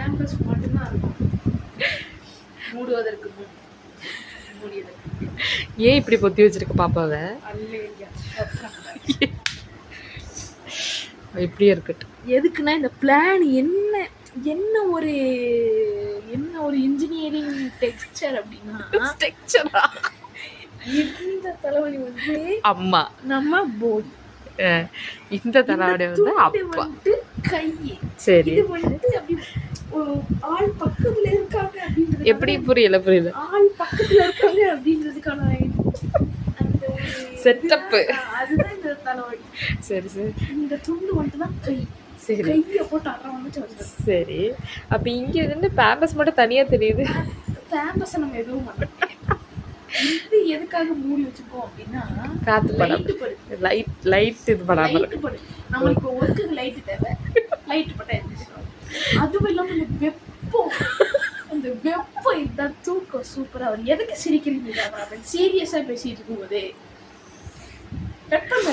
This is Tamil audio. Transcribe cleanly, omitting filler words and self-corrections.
பேம்பர்ஸ் மட்டும்தான் இருக்கும் மூடுவதற்கு முன். ஏன் இப்படி பொத்தி வச்சிருக்க பாப்பாவை? இப்படியே இருக்கட்டும். எதுக்குன்னா இந்த பிளான் என்ன என்ன ஒரு இன்ஜினியரிங் டெக்ஸ்சர் அப்படின்னா இந்த தலைவலி வந்து அம்மா, நம்ம போட், இந்த தலைவலி வந்து அப்பா, கை. சரி, இது வந்து அப்படி ஆள் பக்கத்துல இருக்காங்க அப்படின்றது எப்படி? புரியல ஆள் பக்கத்துல இருக்காங்க அப்படின்றதுக்கான அந்த செட்டப், அதுதான் இந்த தலைவலி. சரி சரி. இந்த துண்டு மட்டும் தான் கை. சரி, கையை போட்டு அறம் வந்து. சரி, அப்ப இங்க இருந்து பேம்பஸ் மட்டும் தனியா தெரியுது. பேம்பஸ் நம்ம எதுவும் மாட்டோம். இது எதுக்காக மூடி வச்சிருக்கோம் அப்படின்னா காத்து படாம, லைட் இது படாம படு. நம்மளுக்கு ஒர்க்குக்கு லைட் தேவை, லைட் பட்டா இருந்துச்சு. அதுவும் இல்லாம இந்த வெப்பம், அந்த வெப்பம் இதுதான் தூக்கம் சூப்பரா வரும். எதுக்கு சிரிக்கிறீங்க? சீரியஸா பேசிட்டு இருக்கும்போது வெப்பம்